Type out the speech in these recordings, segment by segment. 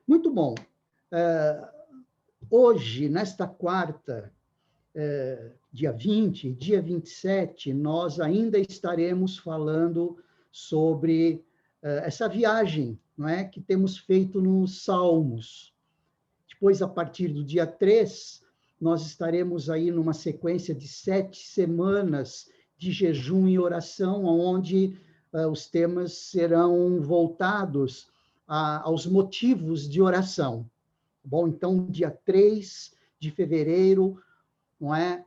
Muito bom. Hoje, nesta quarta, dia 20, dia 27, nós ainda estaremos falando sobre essa viagem, não é, que temos feito nos Salmos. Depois, a partir do dia 3, nós estaremos aí numa sequência de 7 semanas de jejum e oração, onde os temas serão voltados aos motivos de oração. Bom, então, dia 3 de fevereiro, não é,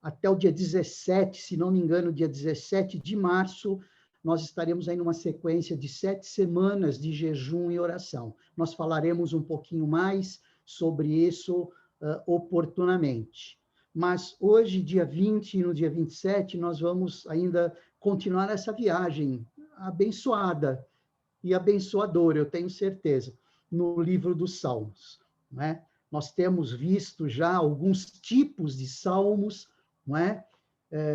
até o dia 17, se não me engano, dia 17 de março, nós estaremos aí numa sequência de 7 semanas de jejum e oração. Nós falaremos um pouquinho mais sobre isso oportunamente. Mas hoje, dia 20 e no dia 27, nós vamos ainda continuar essa viagem abençoada e abençoadora, eu tenho certeza, no livro dos Salmos. Não é? Nós temos visto já alguns tipos de salmos, não é?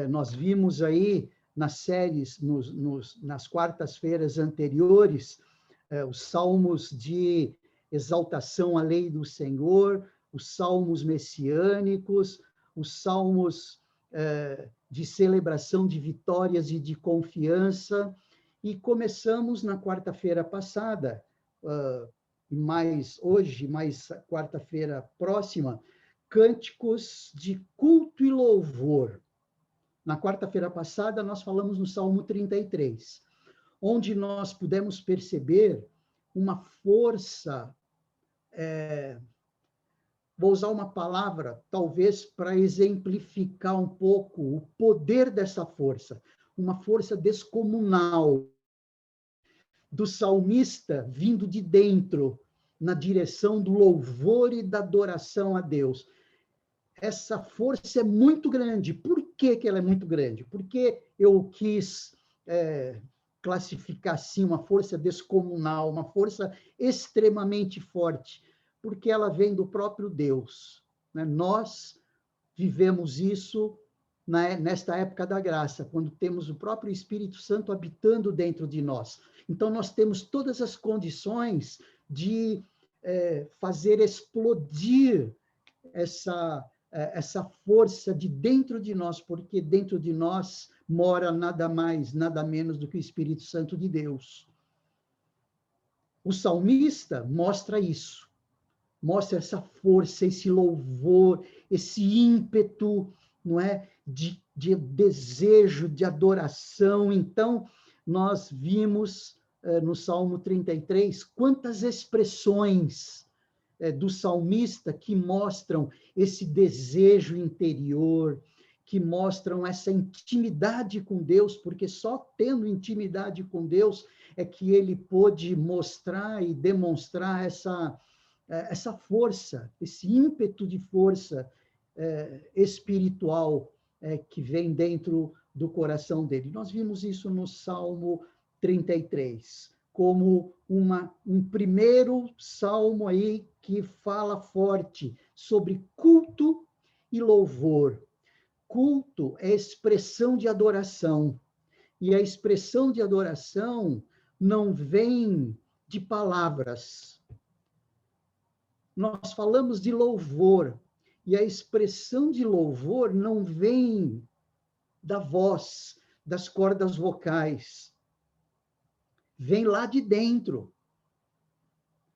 Nós vimos aí nas séries, nas quartas-feiras anteriores, os salmos de exaltação à lei do Senhor, os salmos messiânicos, os salmos de celebração de vitórias e de confiança, e começamos na quarta-feira passada, mais hoje, mais quarta-feira próxima, cânticos de culto e louvor. Na quarta-feira passada, nós falamos no Salmo 33, onde nós pudemos perceber uma força, vou usar uma palavra, talvez, para exemplificar um pouco o poder dessa força, uma força descomunal, do salmista vindo de dentro, na direção do louvor e da adoração a Deus. Essa força é muito grande. Por que ela é muito grande? Porque eu quis classificar assim uma força descomunal, uma força extremamente forte, porque ela vem do próprio Deus. Né? Nós vivemos isso nesta época da graça, quando temos o próprio Espírito Santo habitando dentro de nós. Então, nós temos todas as condições de fazer explodir essa força de dentro de nós, porque dentro de nós mora nada mais, nada menos do que o Espírito Santo de Deus. O salmista mostra isso, mostra essa força, esse louvor, esse ímpeto, não é, de desejo, de adoração. Então, nós vimos no Salmo 33 quantas expressões do salmista que mostram esse desejo interior, que mostram essa intimidade com Deus, porque só tendo intimidade com Deus é que ele pôde mostrar e demonstrar essa força, esse ímpeto de força espiritual que vem dentro do coração dele. Nós vimos isso no Salmo 33, como um primeiro salmo aí que fala forte sobre culto e louvor. Culto é expressão de adoração, e a expressão de adoração não vem de palavras. Nós falamos de louvor, e a expressão de louvor não vem da voz, das cordas vocais. Vem lá de dentro.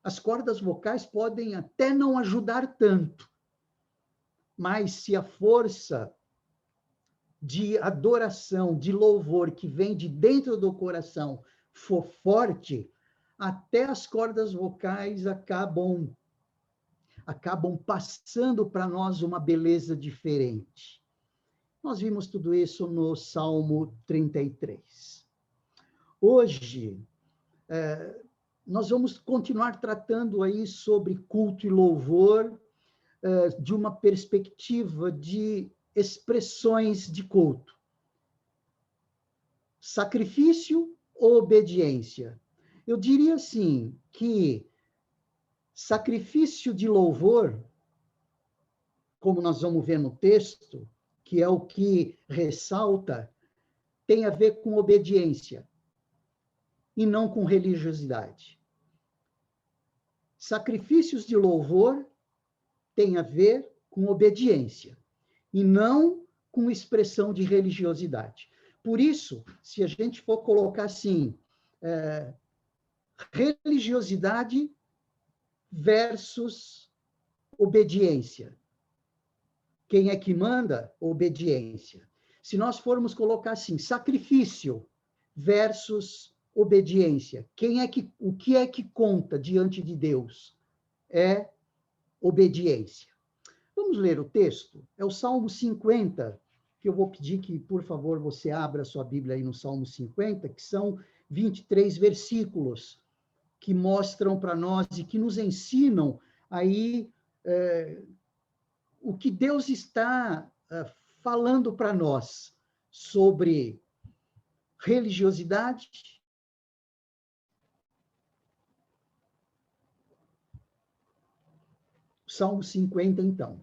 As cordas vocais podem até não ajudar tanto, mas se a força de adoração, de louvor que vem de dentro do coração for forte, até as cordas vocais acabam passando para nós uma beleza diferente. Nós vimos tudo isso no Salmo 33. Hoje, nós vamos continuar tratando aí sobre culto e louvor de uma perspectiva de expressões de culto. Sacrifício ou obediência? Eu diria assim, que sacrifício de louvor, como nós vamos ver no texto, que é o que ressalta, tem a ver com obediência e não com religiosidade. sacrifícios de louvor têm a ver com obediência e não com expressão de religiosidade. Por isso, se a gente for colocar assim, religiosidade versus obediência. Quem é que manda? Obediência. Se nós formos colocar assim, sacrifício versus obediência, o que é que conta diante de Deus? É obediência. Vamos ler o texto? É o Salmo 50, que eu vou pedir que, por favor, você abra sua Bíblia aí no Salmo 50, que são 23 versículos que mostram para nós e que nos ensinam aí o que Deus está falando para nós sobre religiosidade. Salmo 50, então.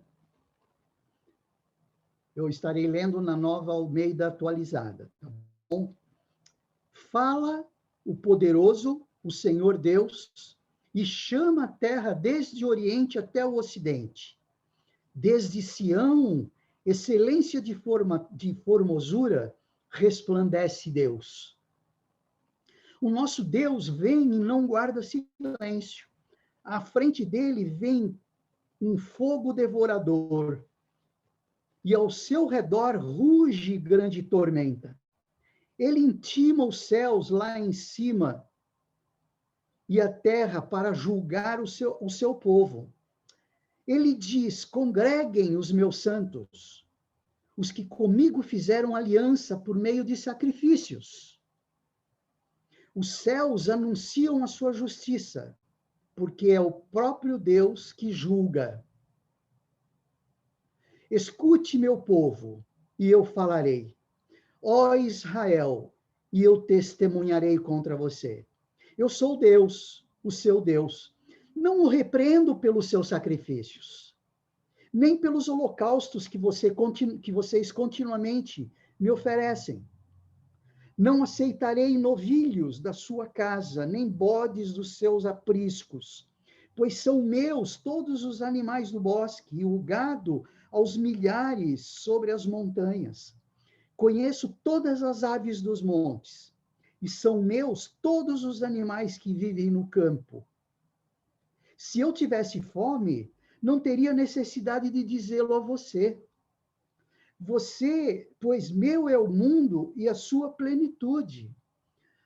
Eu estarei lendo na Nova Almeida Atualizada. Tá bom? Fala o poderoso, o Senhor Deus, e chama a terra desde o Oriente até o Ocidente. Desde Sião, excelência de formosura, resplandece Deus. O nosso Deus vem e não guarda silêncio. À frente dele vem um fogo devorador, e ao seu redor ruge grande tormenta. Ele intima os céus lá em cima e a terra para julgar o seu povo. Ele diz: congreguem os meus santos, os que comigo fizeram aliança por meio de sacrifícios. Os céus anunciam a sua justiça, porque é o próprio Deus que julga. Escute, meu povo, e eu falarei. Ó Israel, e eu testemunharei contra você. Eu sou Deus, o seu Deus. Não o repreendo pelos seus sacrifícios, nem pelos holocaustos que vocês continuamente me oferecem. Não aceitarei novilhos da sua casa, nem bodes dos seus apriscos, pois são meus todos os animais do bosque, e o gado aos milhares sobre as montanhas. Conheço todas as aves dos montes, e são meus todos os animais que vivem no campo. Se eu tivesse fome, não teria necessidade de dizê-lo a você. Você, pois meu é o mundo e a sua plenitude.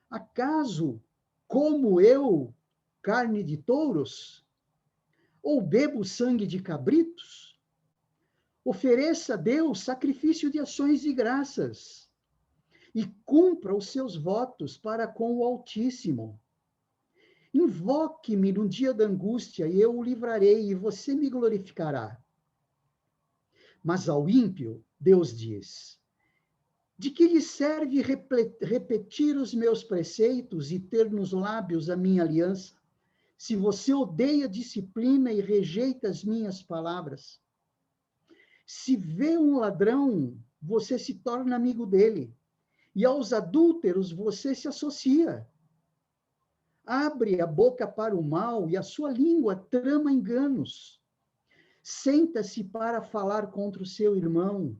Acaso como eu carne de touros? Ou bebo sangue de cabritos? Ofereça a Deus sacrifício de ações de graças e cumpra os seus votos para com o Altíssimo. Invoque-me no dia da angústia e eu o livrarei e você me glorificará. Mas ao ímpio, Deus diz: de que lhe serve repetir os meus preceitos e ter nos lábios a minha aliança, se você odeia a disciplina e rejeita as minhas palavras? Se vê um ladrão, você se torna amigo dele, e aos adúlteros você se associa. Abre a boca para o mal e a sua língua trama enganos. Senta-se para falar contra o seu irmão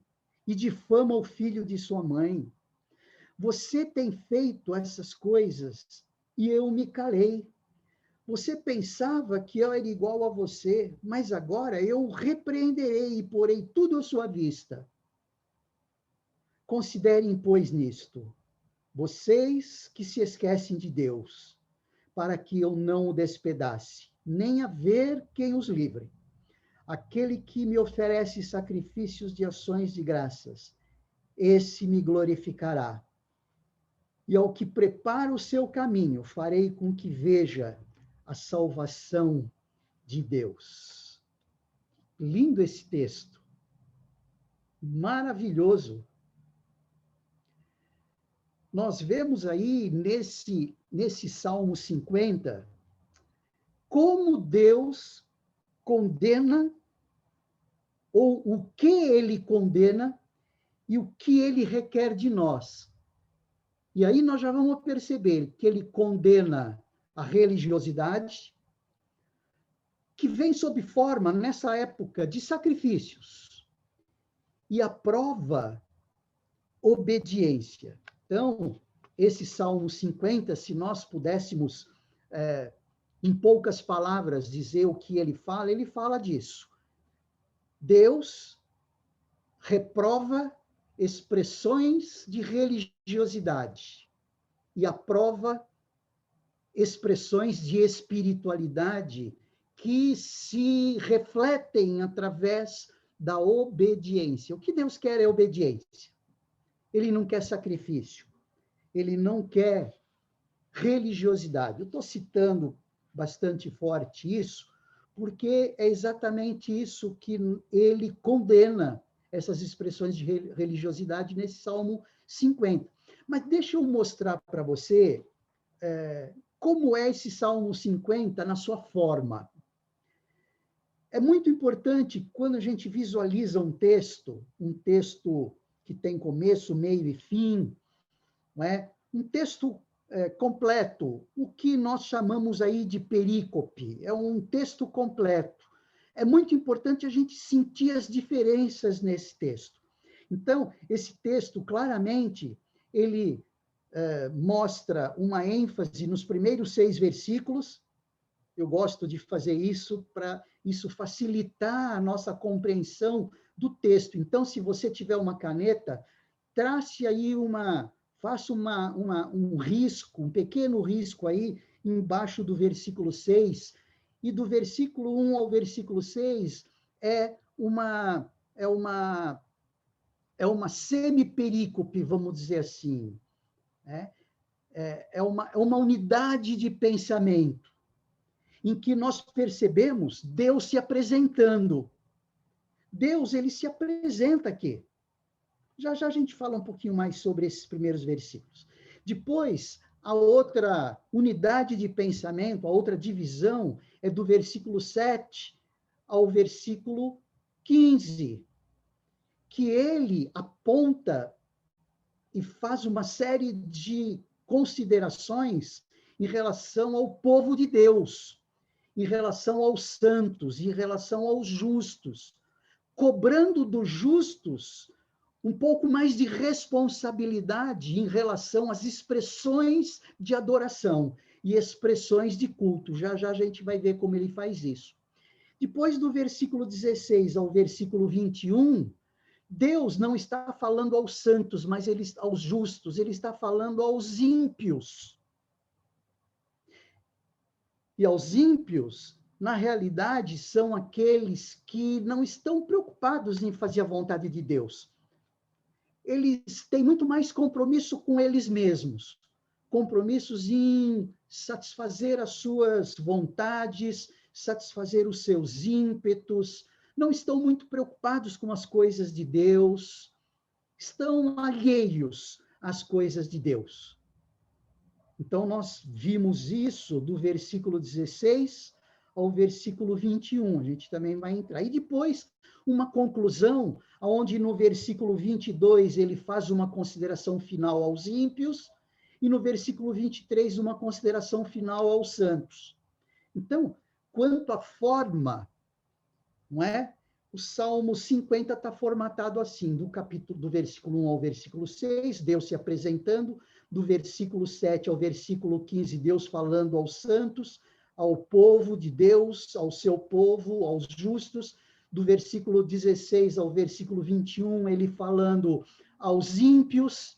e difama o filho de sua mãe. Você tem feito essas coisas e eu me calei. Você pensava que eu era igual a você, mas agora eu o repreenderei e porei tudo à sua vista. Considerem, pois, nisto, vocês que se esquecem de Deus, para que eu não o despedace, nem haver quem os livre. Aquele que me oferece sacrifícios de ações de graças, esse me glorificará. E ao que prepara o seu caminho, farei com que veja a salvação de Deus. Lindo esse texto. Maravilhoso. Nós vemos aí nesse Salmo 50 como Deus condena, ou o que ele condena e o que ele requer de nós. E aí nós já vamos perceber que ele condena a religiosidade, que vem sob forma, nessa época, de sacrifícios, e aprova obediência. Então, esse Salmo 50, se nós pudéssemos, em poucas palavras, dizer o que ele fala disso. Deus reprova expressões de religiosidade e aprova expressões de espiritualidade que se refletem através da obediência. O que Deus quer é obediência. Ele não quer sacrifício. Ele não quer religiosidade. Eu estou citando bastante forte isso, porque é exatamente isso que ele condena, essas expressões de religiosidade nesse Salmo 50. Mas deixa eu mostrar para você como é esse Salmo 50 na sua forma. É muito importante, quando a gente visualiza um texto que tem começo, meio e fim, não é? Um texto completo, o que nós chamamos aí de perícope, é um texto completo. É muito importante a gente sentir as diferenças nesse texto. Então, esse texto, claramente, ele mostra uma ênfase nos primeiros 6 versículos. Eu gosto de fazer isso para isso facilitar a nossa compreensão do texto. Então, se você tiver uma caneta, trace aí faça um risco, um pequeno risco aí embaixo do versículo 6, e do versículo 1 ao versículo 6 é uma semi-perícope, vamos dizer assim. É uma unidade de pensamento, em que nós percebemos Deus se apresentando. Deus, ele se apresenta aqui. Já já a gente fala um pouquinho mais sobre esses primeiros versículos. Depois, a outra unidade de pensamento, a outra divisão, é do versículo 7 ao versículo 15, que ele aponta e faz uma série de considerações em relação ao povo de Deus, em relação aos santos, em relação aos justos, cobrando dos justos um pouco mais de responsabilidade em relação às expressões de adoração e expressões de culto. Já já a gente vai ver como ele faz isso. Depois do versículo 16 ao versículo 21, Deus não está falando aos santos, mas aos justos, ele está falando aos ímpios. E aos ímpios, na realidade, são aqueles que não estão preocupados em fazer a vontade de Deus. Eles têm muito mais compromisso com eles mesmos, compromissos em satisfazer as suas vontades, satisfazer os seus ímpetos, não estão muito preocupados com as coisas de Deus, estão alheios às coisas de Deus. Então, nós vimos isso do versículo 16 ao versículo 21, a gente também vai entrar. E depois, uma conclusão, onde no versículo 22 ele faz uma consideração final aos ímpios, e no versículo 23 uma consideração final aos santos. Então, quanto à forma, não é? O Salmo 50 está formatado assim, do versículo 1 ao versículo 6, Deus se apresentando, do versículo 7 ao versículo 15, Deus falando aos santos, ao povo de Deus, ao seu povo, aos justos, do versículo 16 ao versículo 21, ele falando aos ímpios,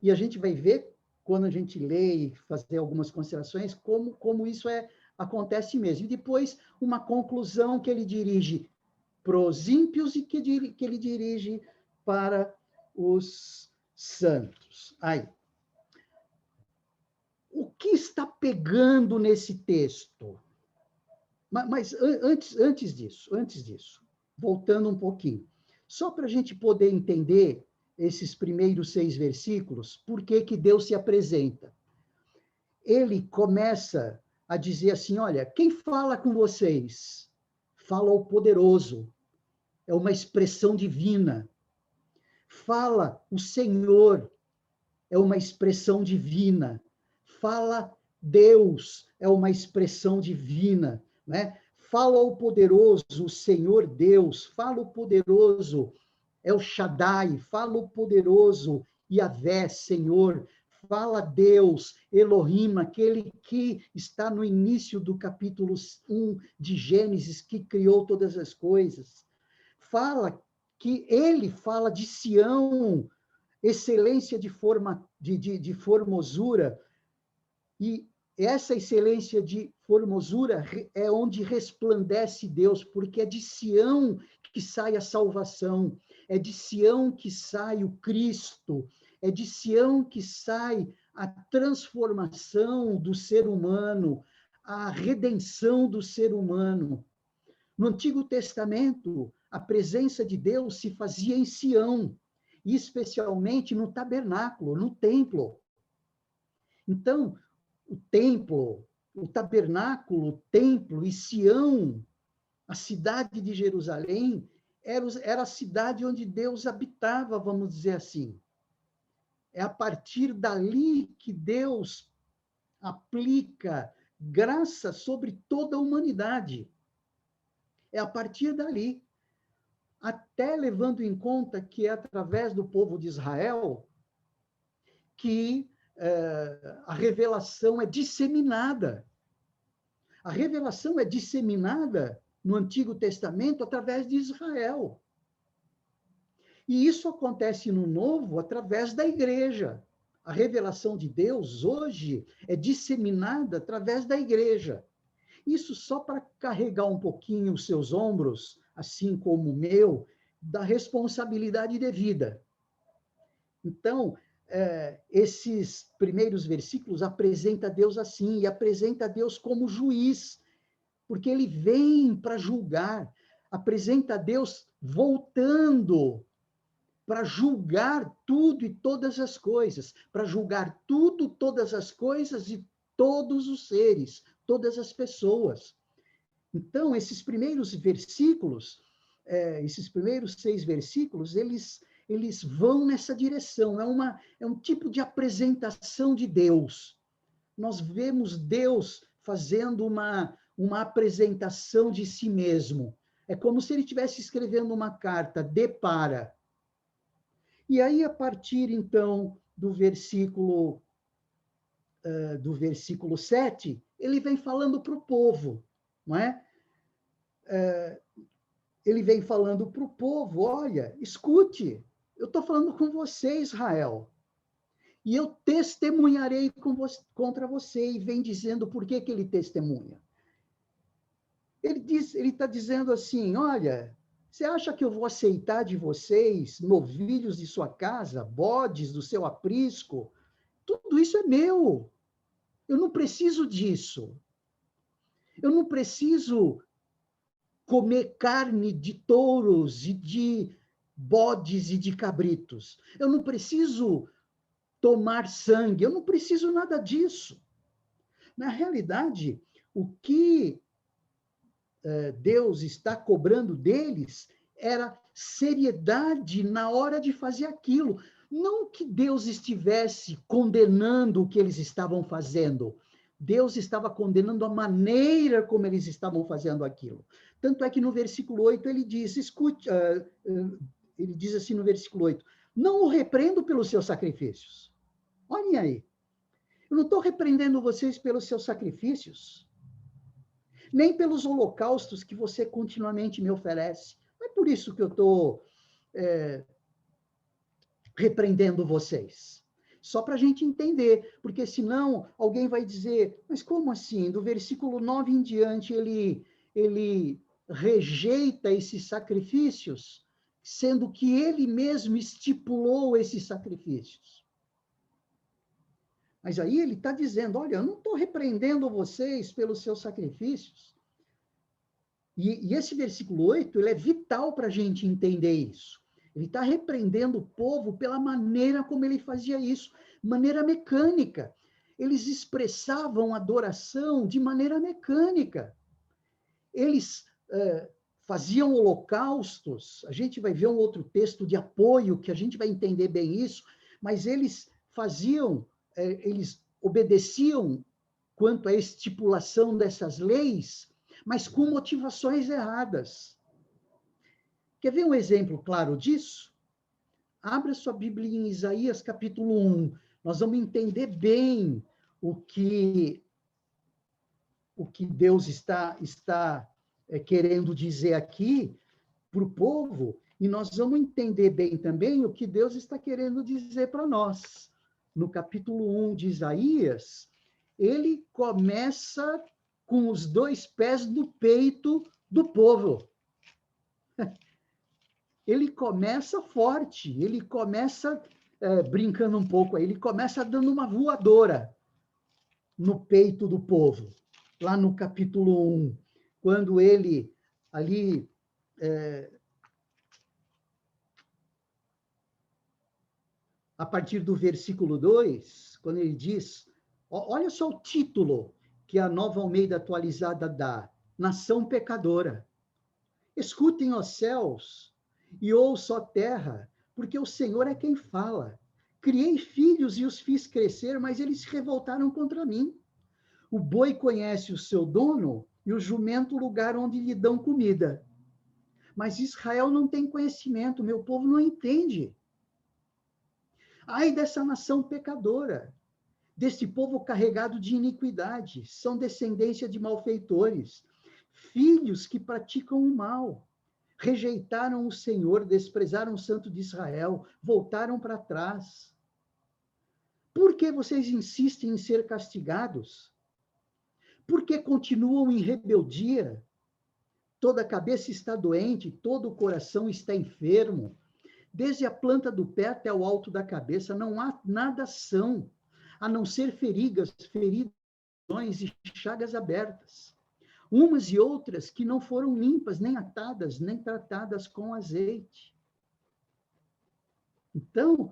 e a gente vai ver, quando a gente lê e fazer algumas considerações, como isso acontece mesmo. E depois, uma conclusão que ele dirige para os ímpios e que ele dirige para os santos. Aí. O que está pegando nesse texto? Mas antes disso, voltando um pouquinho, só para a gente poder entender esses primeiros 6 versículos, por que Deus se apresenta? Ele começa a dizer assim, olha, quem fala com vocês? Fala o poderoso, é uma expressão divina. Fala o Senhor, é uma expressão divina. Fala Deus, é uma expressão divina, né? fala o poderoso, o Senhor Deus, fala o poderoso, El Shaddai, fala o poderoso, Yahvé, Senhor, fala Deus, Elohim, aquele que está no início do capítulo 1 de Gênesis, que criou todas as coisas. Fala que ele fala de Sião, excelência de formosura, e essa excelência de formosura é onde resplandece Deus, porque é de Sião que sai a salvação, é de Sião que sai o Cristo, é de Sião que sai a transformação do ser humano, a redenção do ser humano. No Antigo Testamento, a presença de Deus se fazia em Sião, e especialmente no tabernáculo, no templo. Então, o templo, o tabernáculo, o templo e Sião, a cidade de Jerusalém, era a cidade onde Deus habitava, vamos dizer assim. É a partir dali que Deus aplica graça sobre toda a humanidade. É a partir dali, até levando em conta que é através do povo de Israel que a revelação é disseminada. A revelação é disseminada no Antigo Testamento através de Israel. E isso acontece no Novo através da igreja. A revelação de Deus hoje é disseminada através da igreja. Isso só para carregar um pouquinho os seus ombros, assim como o meu, da responsabilidade devida. Então, esses primeiros versículos apresenta Deus assim, e apresenta Deus como juiz, porque ele vem para julgar, apresenta Deus voltando para julgar tudo e todas as coisas, para julgar tudo, todas as coisas e todos os seres, todas as pessoas. Então, esses primeiros versículos, esses primeiros 6 versículos, eles vão nessa direção, é um tipo de apresentação de Deus. Nós vemos Deus fazendo uma apresentação de si mesmo. É como se ele estivesse escrevendo uma carta, de para. E aí, a partir, então, do versículo 7, ele vem falando para o povo, não é? Ele vem falando para o povo, olha, escute, eu estou falando com você, Israel, e eu testemunharei contra você, e vem dizendo por que ele testemunha. Ele está dizendo assim, olha, você acha que eu vou aceitar de vocês novilhos de sua casa, bodes do seu aprisco? Tudo isso é meu. Eu não preciso disso. Eu não preciso comer carne de touros e de bodes e de cabritos. Eu não preciso tomar sangue. Eu não preciso nada disso. Na realidade, o que Deus está cobrando deles era seriedade na hora de fazer aquilo. Não que Deus estivesse condenando o que eles estavam fazendo. Deus estava condenando a maneira como eles estavam fazendo aquilo. Tanto é que no versículo 8 ele diz, escute, ele diz assim no versículo 8, não o repreendo pelos seus sacrifícios. Olhem aí. Eu não estou repreendendo vocês pelos seus sacrifícios, nem pelos holocaustos que você continuamente me oferece. Não é por isso que eu estou repreendendo vocês. Só para a gente entender, porque senão alguém vai dizer, mas como assim? Do versículo 9 em diante, ele rejeita esses sacrifícios, sendo que ele mesmo estipulou esses sacrifícios. Mas aí ele está dizendo, olha, eu não estou repreendendo vocês pelos seus sacrifícios. E esse versículo 8, ele é vital para a gente entender isso. Ele está repreendendo o povo pela maneira como ele fazia isso, maneira mecânica. Eles expressavam adoração de maneira mecânica. Eles faziam holocaustos. A gente vai ver um outro texto de apoio que a gente vai entender bem isso, mas eles eles obedeciam quanto à estipulação dessas leis, mas com motivações erradas. Quer ver um exemplo claro disso? Abra sua Bíblia em Isaías capítulo 1. Nós vamos entender bem o que Deus está querendo dizer aqui para o povo, e nós vamos entender bem também o que Deus está querendo dizer para nós. No capítulo 1 de Isaías, ele começa com os 2 pés no peito do povo. Ele começa forte, ele começa brincando um pouco, ele começa dando uma voadora no peito do povo, lá no capítulo 1, quando ele ali a partir do versículo 2, quando ele diz, olha só o título que a Nova Almeida Atualizada dá, Nação Pecadora. Escutem, ó céus, e ouça, ó terra, porque o Senhor é quem fala. Criei filhos e os fiz crescer, mas eles se revoltaram contra mim. O boi conhece o seu dono e o jumento o lugar onde lhe dão comida. Mas Israel não tem conhecimento, meu povo não entende. Ai dessa nação pecadora, deste povo carregado de iniquidade, são descendência de malfeitores, filhos que praticam o mal. Rejeitaram o Senhor, desprezaram o Santo de Israel, voltaram para trás. Por que vocês insistem em ser castigados? Por que continuam em rebeldia? Toda a cabeça está doente, todo o coração está enfermo. Desde a planta do pé até o alto da cabeça, não há nada são, a não ser feridas e chagas abertas. Umas e outras que não foram limpas, nem atadas, nem tratadas com azeite. Então,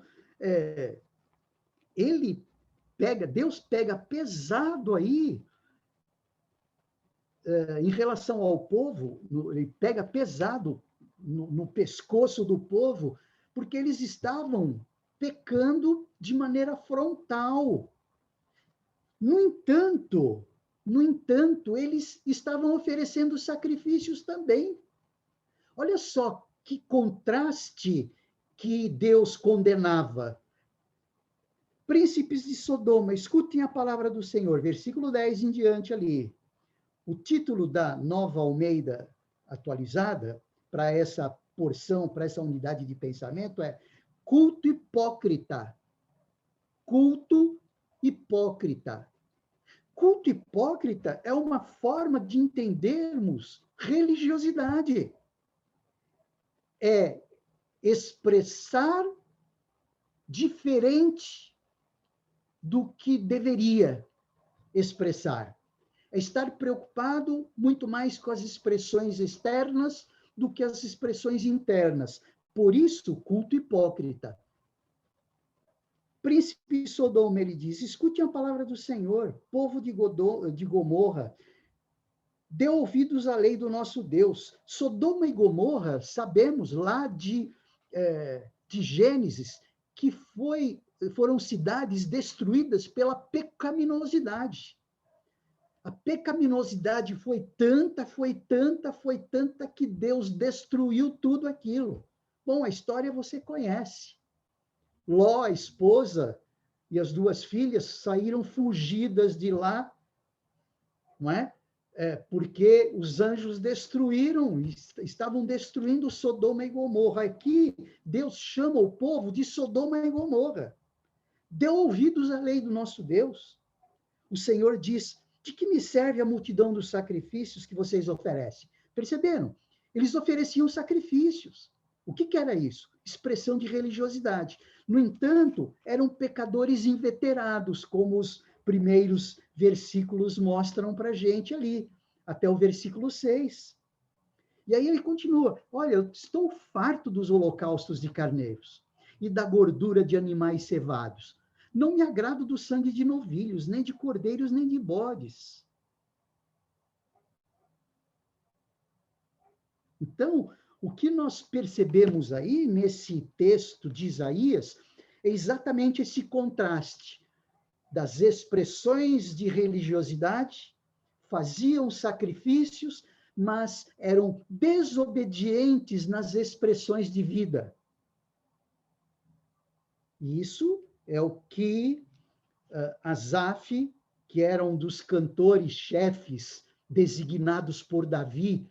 Deus pega pesado aí, em relação ao povo, ele pega pesado no pescoço do povo, porque eles estavam pecando de maneira frontal. No entanto, eles estavam oferecendo sacrifícios também. Olha só que contraste que Deus condenava. Príncipes de Sodoma, escutem a palavra do Senhor, versículo 10 em diante ali. O título da Nova Almeida Atualizada, para essa porção, para essa unidade de pensamento, é culto hipócrita. Culto hipócrita. Culto hipócrita é uma forma de entendermos religiosidade. É expressar diferente do que deveria expressar. É estar preocupado muito mais com as expressões externas do que as expressões internas. Por isso, culto hipócrita. Príncipe de Sodoma, ele diz, escute a palavra do Senhor, povo de Gomorra, dê ouvidos à lei do nosso Deus. Sodoma e Gomorra, sabemos lá de Gênesis, que foram cidades destruídas pela pecaminosidade. A pecaminosidade foi tanta que Deus destruiu tudo aquilo. Bom, a história você conhece. Ló, a esposa, e as 2 filhas saíram fugidas de lá, não é? Porque os anjos estavam destruindo Sodoma e Gomorra. Aqui, Deus chama o povo de Sodoma e Gomorra. Dê ouvidos à lei do nosso Deus. O Senhor diz, de que me serve a multidão dos sacrifícios que vocês oferecem? Perceberam? Eles ofereciam sacrifícios. O que era isso? Expressão de religiosidade. No entanto, eram pecadores inveterados, como os primeiros versículos mostram para a gente ali, até o versículo 6. E aí ele continua, olha, eu estou farto dos holocaustos de carneiros e da gordura de animais cevados. Não me agrado do sangue de novilhos, nem de cordeiros, nem de bodes. Então, o que nós percebemos aí nesse texto de Isaías é exatamente esse contraste das expressões de religiosidade faziam sacrifícios, mas eram desobedientes nas expressões de vida. Isso é o que Asaf, que era um dos cantores-chefes designados por Davi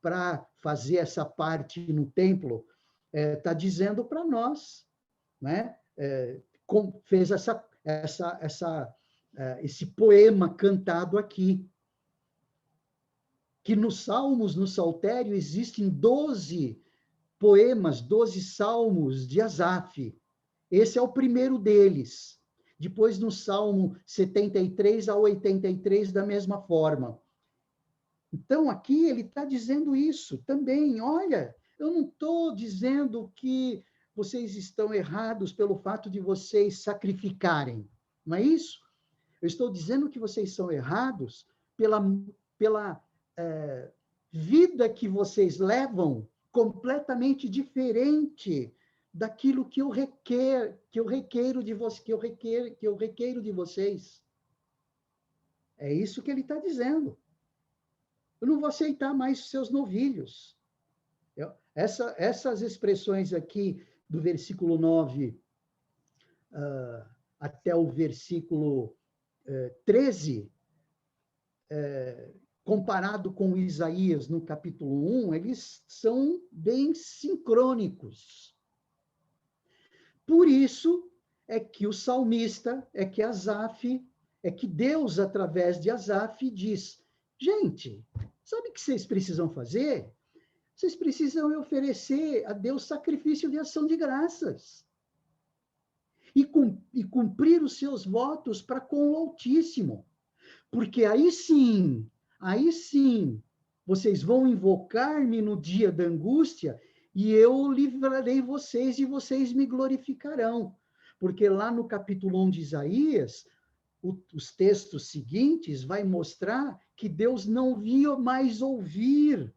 para fazer essa parte no templo, está dizendo para nós, né? Fez esse poema cantado aqui, que nos Salmos, no Saltério, existem 12 poemas, 12 salmos de Asaf. Esse é o primeiro deles. Depois, no Salmo 73 a 83, da mesma forma. Então, aqui ele está dizendo isso também. Olha, eu não estou dizendo que vocês estão errados pelo fato de vocês sacrificarem. Não é isso? Eu estou dizendo que vocês são errados pela vida que vocês levam completamente diferente daquilo que eu requeiro de vocês. É isso que ele está dizendo. Eu não vou aceitar mais os seus novilhos. Essas expressões aqui do versículo 9 até o versículo 13, comparado com Isaías no capítulo 1, eles são bem sincrônicos. Por isso é que o salmista, é que Asaf, é que Deus, através de Asaf, diz: gente, sabe o que vocês precisam fazer? Vocês precisam oferecer a Deus sacrifício de ação de graças. E cumprir os seus votos para com o Altíssimo. Porque aí sim, vocês vão invocar-me no dia da angústia e eu livrarei vocês e vocês me glorificarão. Porque lá no capítulo 1 de Isaías, os textos seguintes vai mostrar que Deus não via mais ouvir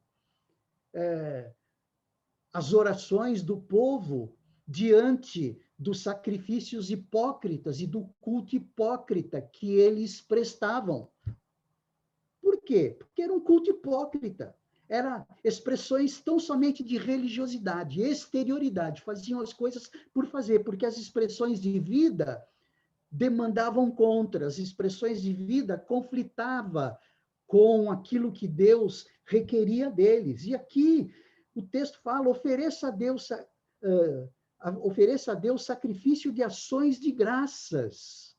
as orações do povo diante dos sacrifícios hipócritas e do culto hipócrita que eles prestavam. Por quê? Porque era um culto hipócrita. Era expressões tão somente de religiosidade, exterioridade, faziam as coisas por fazer, porque as expressões de vida demandavam contra, as expressões de vida conflitavam com aquilo que Deus requeria deles. E aqui o texto fala: ofereça a Deus sacrifício de ações de graças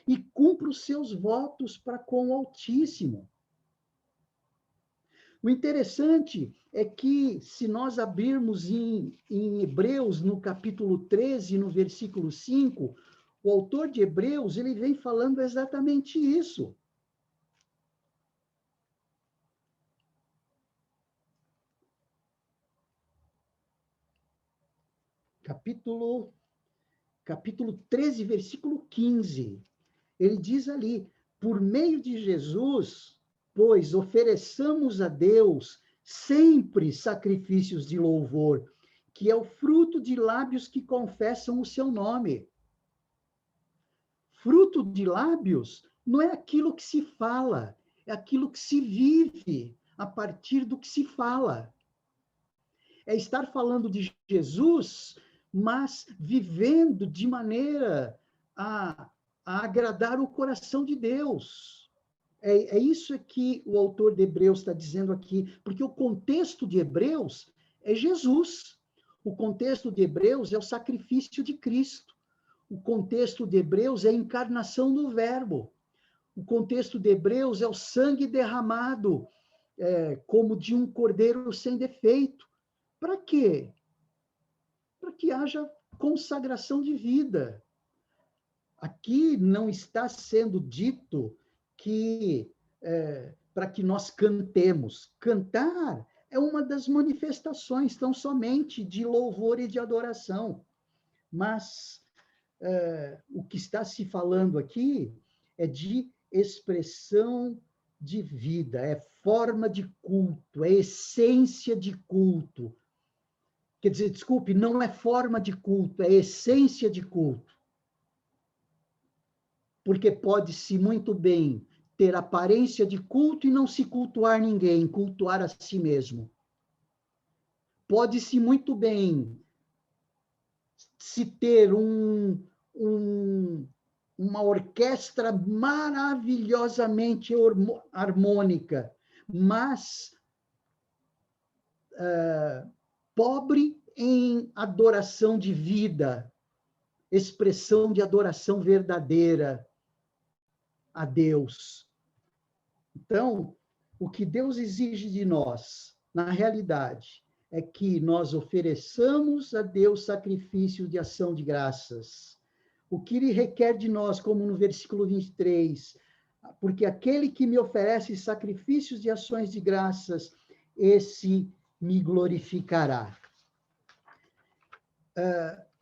e cumpra os seus votos para com o Altíssimo. O interessante é que, se nós abrirmos em Hebreus, no capítulo 13, no versículo 5, o autor de Hebreus, ele vem falando exatamente isso. Capítulo 13, versículo 15. Ele diz ali: por meio de Jesus, pois ofereçamos a Deus sempre sacrifícios de louvor, que é o fruto de lábios que confessam o seu nome. Fruto de lábios não é aquilo que se fala, é aquilo que se vive a partir do que se fala. É estar falando de Jesus, mas vivendo de maneira a agradar o coração de Deus. É isso que o autor de Hebreus está dizendo aqui, porque o contexto de Hebreus é Jesus. O contexto de Hebreus é o sacrifício de Cristo. O contexto de Hebreus é a encarnação do Verbo. O contexto de Hebreus é o sangue derramado, como de um cordeiro sem defeito. Para quê? Para que haja consagração de vida. Aqui não está sendo dito que para que nós cantemos. Cantar é uma das manifestações, tão somente de louvor e de adoração. Mas o que está se falando aqui é de expressão de vida, é forma de culto, é essência de culto. Quer dizer, desculpe, não é forma de culto, é essência de culto. Porque pode-se muito bem ter aparência de culto e não se cultuar ninguém, cultuar a si mesmo. Pode-se muito bem se ter uma orquestra maravilhosamente harmônica, mas pobre em adoração de vida, expressão de adoração verdadeira a Deus. Então, o que Deus exige de nós, na realidade, é que nós ofereçamos a Deus sacrifício de ação de graças. O que Ele requer de nós, como no versículo 23, porque aquele que me oferece sacrifícios de ações de graças, esse me glorificará.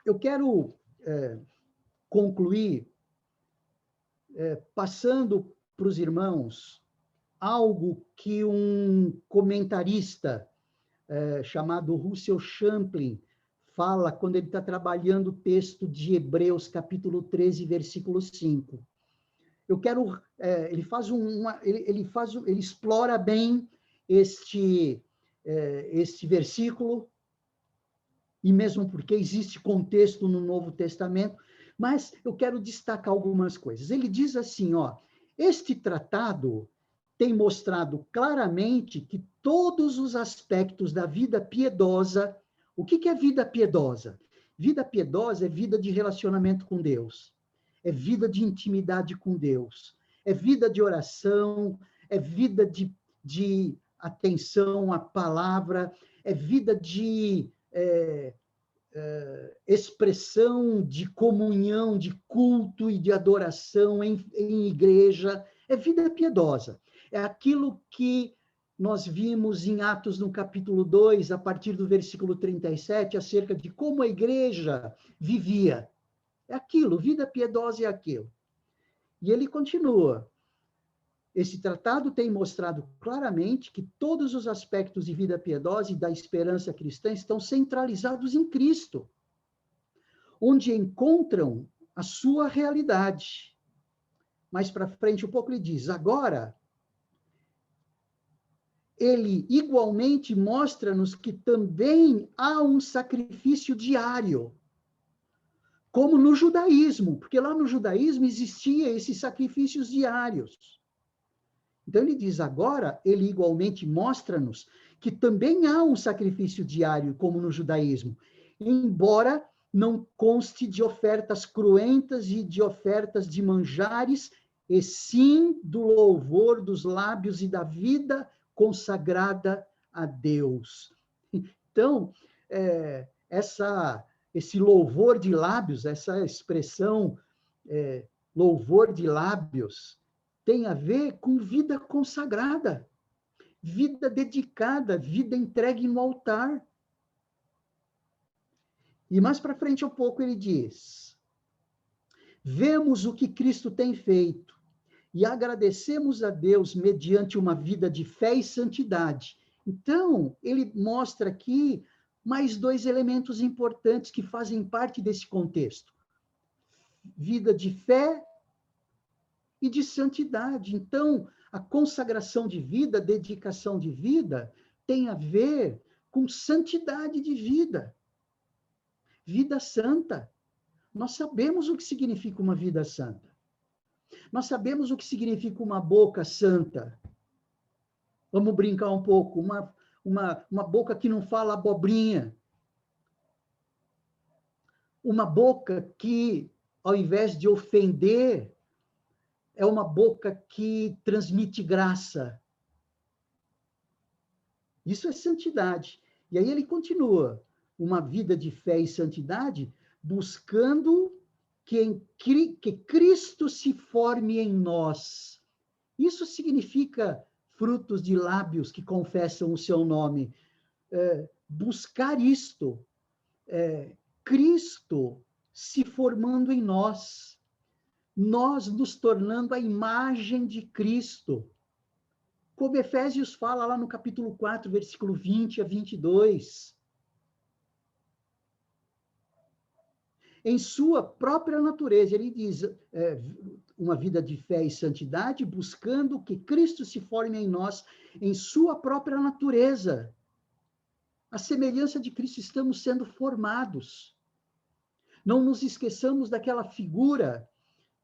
Eu quero concluir passando para os irmãos algo que um comentarista chamado Russell Champlin fala quando ele está trabalhando o texto de Hebreus, capítulo 13, versículo 5. Eu quero, ele explora bem este versículo, e mesmo porque existe contexto no Novo Testamento, mas eu quero destacar algumas coisas. Ele diz assim, este tratado tem mostrado claramente que todos os aspectos da vida piedosa. O que é vida piedosa? Vida piedosa é vida de relacionamento com Deus, é vida de intimidade com Deus, é vida de oração, é vida de atenção à palavra, é vida de expressão de comunhão, de culto e de adoração em igreja, é vida piedosa. É aquilo que nós vimos em Atos, no capítulo 2, a partir do versículo 37, acerca de como a igreja vivia. É aquilo, vida piedosa é aquilo. E ele continua. Esse tratado tem mostrado claramente que todos os aspectos de vida piedosa e da esperança cristã estão centralizados em Cristo, onde encontram a sua realidade. Mais para frente um pouco ele diz, agora, ele igualmente mostra-nos que também há um sacrifício diário, como no judaísmo, porque lá no judaísmo existia esses sacrifícios diários. Então ele diz, agora, ele igualmente mostra-nos que também há um sacrifício diário, como no judaísmo, embora não conste de ofertas cruentas e de ofertas de manjares, e sim do louvor dos lábios e da vida consagrada a Deus. Então, esse louvor de lábios, essa expressão louvor de lábios, tem a ver com vida consagrada, vida dedicada, vida entregue no altar. E mais para frente um pouco ele diz, vemos o que Cristo tem feito e agradecemos a Deus mediante uma vida de fé e santidade. Então, ele mostra aqui mais dois elementos importantes que fazem parte desse contexto. Vida de fé e de santidade. Então, a consagração de vida, a dedicação de vida, tem a ver com santidade de vida. Vida santa. Nós sabemos o que significa uma vida santa. Nós sabemos o que significa uma boca santa. Vamos brincar um pouco. Uma boca que não fala abobrinha. Uma boca que, ao invés de ofender, é uma boca que transmite graça. Isso é santidade. E aí ele continua. Uma vida de fé e santidade, buscando que Cristo se forme em nós. Isso significa frutos de lábios que confessam o seu nome. Buscar isto. Cristo se formando em nós. Nós nos tornando a imagem de Cristo. Como Efésios fala lá no capítulo 4, versículo 20 a 22. em sua própria natureza. Ele diz, uma vida de fé e santidade, buscando que Cristo se forme em nós, em sua própria natureza. A semelhança de Cristo, estamos sendo formados. Não nos esqueçamos daquela figura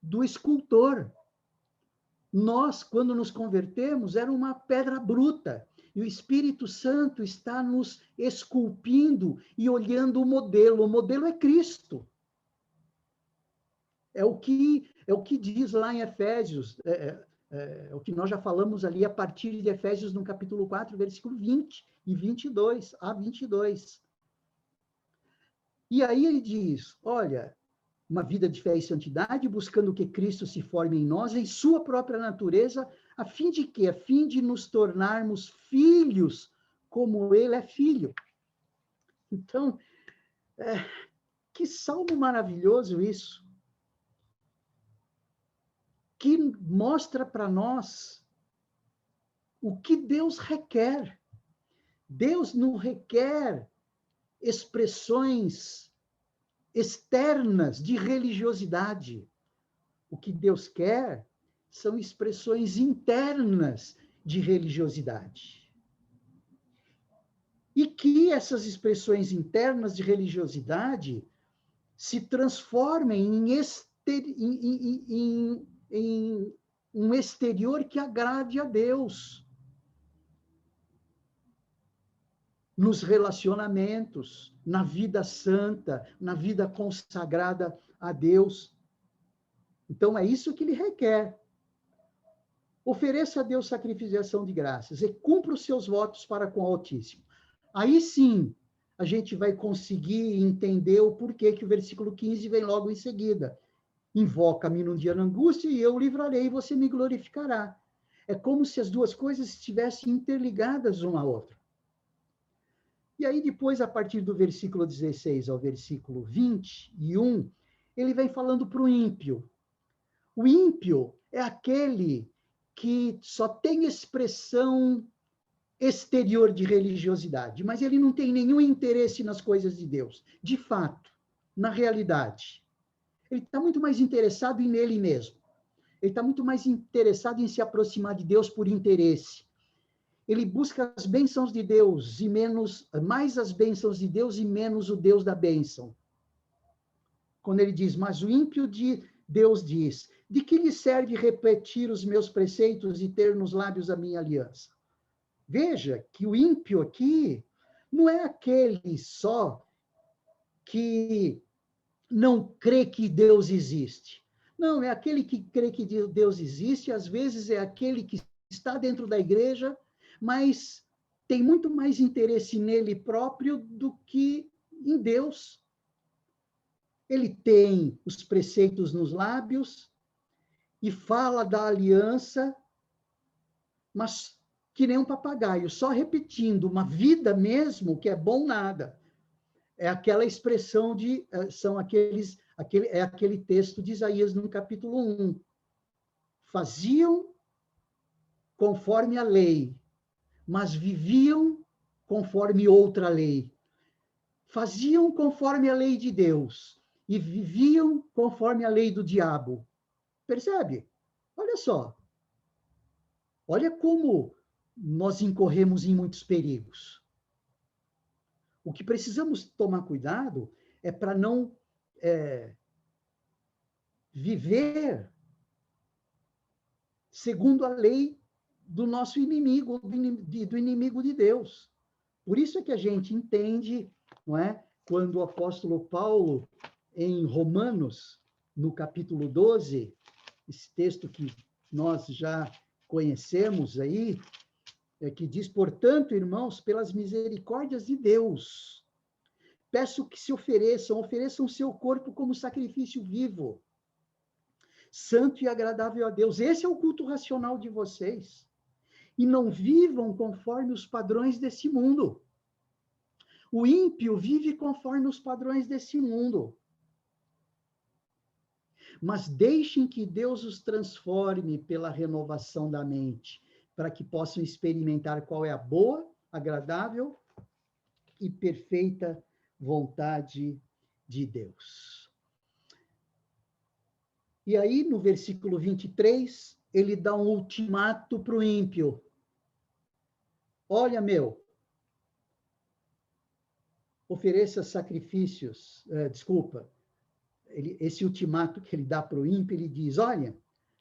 do escultor. Nós, quando nos convertemos, era uma pedra bruta, e o Espírito Santo está nos esculpindo e olhando o modelo é Cristo. É o que diz lá em Efésios, o que nós já falamos ali a partir de Efésios, no capítulo 4, versículo 20 e 22, a 22. E aí ele diz, olha, uma vida de fé e santidade, buscando que Cristo se forme em nós, em sua própria natureza, a fim de quê? A fim de nos tornarmos filhos, como ele é filho. Então, que salmo maravilhoso isso, que mostra para nós o que Deus requer. Deus não requer expressões externas de religiosidade. O que Deus quer são expressões internas de religiosidade. E que essas expressões internas de religiosidade se transformem em um exterior que agrade a Deus. Nos relacionamentos, na vida santa, na vida consagrada a Deus. Então, é isso que ele requer. Ofereça a Deus sacrifício de ação de graças e cumpra os seus votos para com o Altíssimo. Aí sim, a gente vai conseguir entender o porquê que o versículo 15 vem logo em seguida. Invoca-me num dia na angústia e eu o livrarei e você me glorificará. É como se as duas coisas estivessem interligadas uma à outra. E aí depois, a partir do versículo 16 ao versículo 21, ele vem falando para o ímpio. O ímpio é aquele que só tem expressão exterior de religiosidade, mas ele não tem nenhum interesse nas coisas de Deus. De fato, na realidade, ele está muito mais interessado em ele mesmo. Ele está muito mais interessado em se aproximar de Deus por interesse. Ele busca as bênçãos de Deus e mais as bênçãos de Deus e menos o Deus da bênção. Quando ele diz, mas o ímpio Deus diz, de que lhe serve repetir os meus preceitos e ter nos lábios a minha aliança? Veja que o ímpio aqui não é aquele só que não crê que Deus existe. Não, é aquele que crê que Deus existe, às vezes é aquele que está dentro da igreja, mas tem muito mais interesse nele próprio do que em Deus. Ele tem os preceitos nos lábios e fala da aliança, mas que nem um papagaio, só repetindo, uma vida mesmo que é bom nada. É aquela expressão é aquele texto de Isaías no capítulo 1. Faziam conforme a lei, mas viviam conforme outra lei. Faziam conforme a lei de Deus e viviam conforme a lei do diabo. Percebe? Olha só. Olha como nós incorremos em muitos perigos. O que precisamos tomar cuidado é para não viver segundo a lei do nosso inimigo, do inimigo de Deus. Por isso é que a gente entende, não é? Quando o apóstolo Paulo, em Romanos, no capítulo 12, esse texto que nós já conhecemos aí, que diz, portanto, irmãos, pelas misericórdias de Deus, peço que se ofereçam seu corpo como sacrifício vivo, santo e agradável a Deus. Esse é o culto racional de vocês. E não vivam conforme os padrões desse mundo. O ímpio vive conforme os padrões desse mundo. Mas deixem que Deus os transforme pela renovação da mente, para que possam experimentar qual é a boa, agradável e perfeita vontade de Deus. E aí, no versículo 23, ele dá um ultimato para o ímpio. Olha, ofereça sacrifícios, esse ultimato que ele dá para o ímpio, ele diz, olha,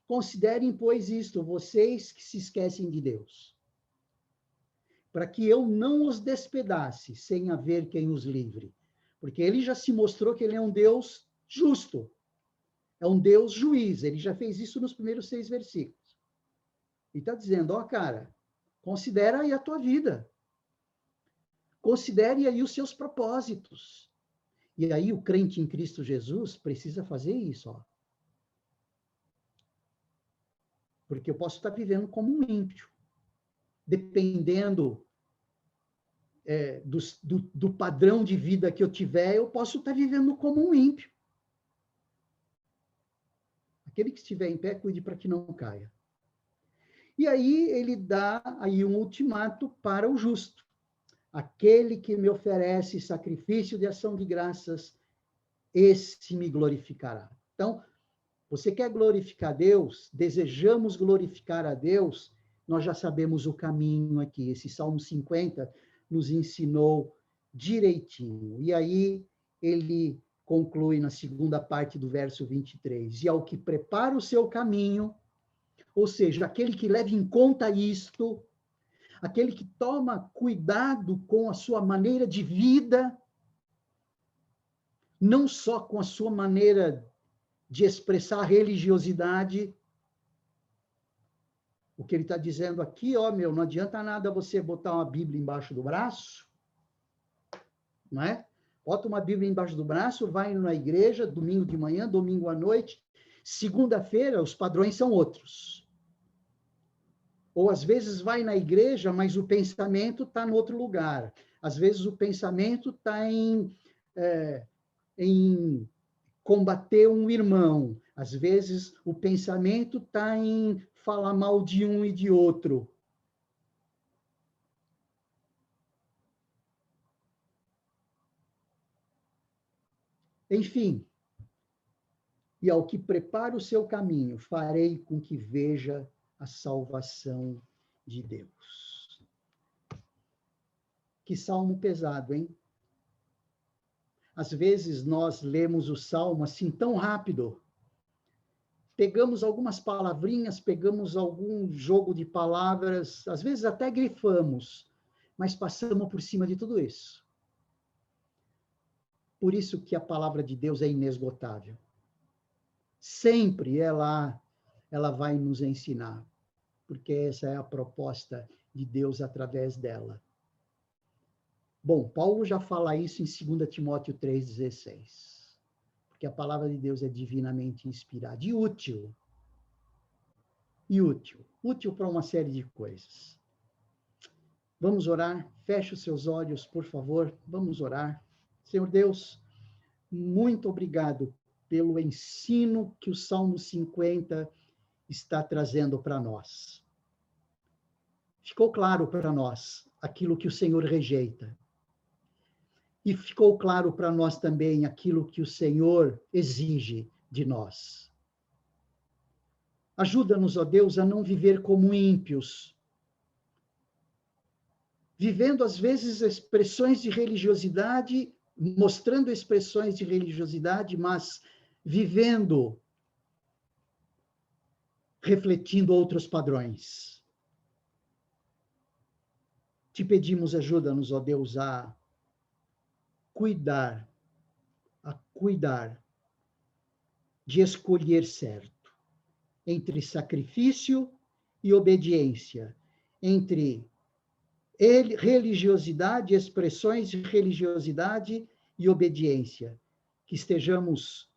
considerem, pois, isto, vocês que se esquecem de Deus, para que eu não os despedace, sem haver quem os livre. Porque ele já se mostrou que ele é um Deus justo, é um Deus juiz, ele já fez isso nos primeiros 6 versículos. E está dizendo, cara, considera aí a tua vida, considere aí os seus propósitos. E aí o crente em Cristo Jesus precisa fazer isso, porque eu posso estar vivendo como um ímpio, dependendo do padrão de vida que eu tiver, eu posso estar vivendo como um ímpio. Aquele que estiver em pé, cuide para que não caia. E aí ele dá aí um ultimato para o justo. Aquele que me oferece sacrifício de ação de graças, esse me glorificará. Então, você quer glorificar Deus? Desejamos glorificar a Deus? Nós já sabemos o caminho aqui. Esse Salmo 50 nos ensinou direitinho. E aí ele conclui na segunda parte do verso 23. E ao que prepara o seu caminho, ou seja, aquele que leva em conta isto, aquele que toma cuidado com a sua maneira de vida, não só com a sua maneira de expressar religiosidade. O que ele está dizendo aqui, não adianta nada você botar uma Bíblia embaixo do braço, não é? Bota uma Bíblia embaixo do braço, vai na igreja, domingo de manhã, domingo à noite, segunda-feira os padrões são outros. Ou às vezes vai na igreja, mas o pensamento está em outro lugar. Às vezes o pensamento está em combater um irmão. Às vezes o pensamento está em falar mal de um e de outro. Enfim, e ao que prepara o seu caminho, farei com que veja a salvação de Deus. Que salmo pesado, hein? Às vezes nós lemos o salmo assim tão rápido, pegamos algumas palavrinhas, pegamos algum jogo de palavras, às vezes até grifamos, mas passamos por cima de tudo isso. Por isso que a palavra de Deus é inesgotável. Sempre ela vai nos ensinar, porque essa é a proposta de Deus através dela. Bom, Paulo já fala isso em 2 Timóteo 3,16, porque a palavra de Deus é divinamente inspirada e útil. Útil para uma série de coisas. Vamos orar? Feche os seus olhos, por favor. Vamos orar. Senhor Deus, muito obrigado pelo ensino que o Salmo 50 está trazendo para nós. Ficou claro para nós aquilo que o Senhor rejeita. E ficou claro para nós também aquilo que o Senhor exige de nós. Ajuda-nos, ó Deus, a não viver como ímpios, vivendo às vezes expressões de religiosidade, mostrando expressões de religiosidade, mas vivendo, refletindo outros padrões. Te pedimos, ajuda-nos, ó Deus, a cuidar de escolher certo entre sacrifício e obediência, entre religiosidade, expressões de religiosidade e obediência, que estejamos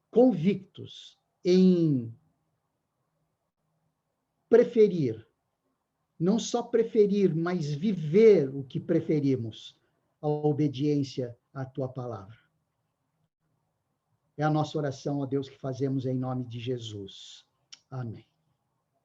convictos em preferir, não só preferir, mas viver o que preferimos, a obediência à tua palavra. É a nossa oração, ó Deus, que fazemos em nome de Jesus. Amém.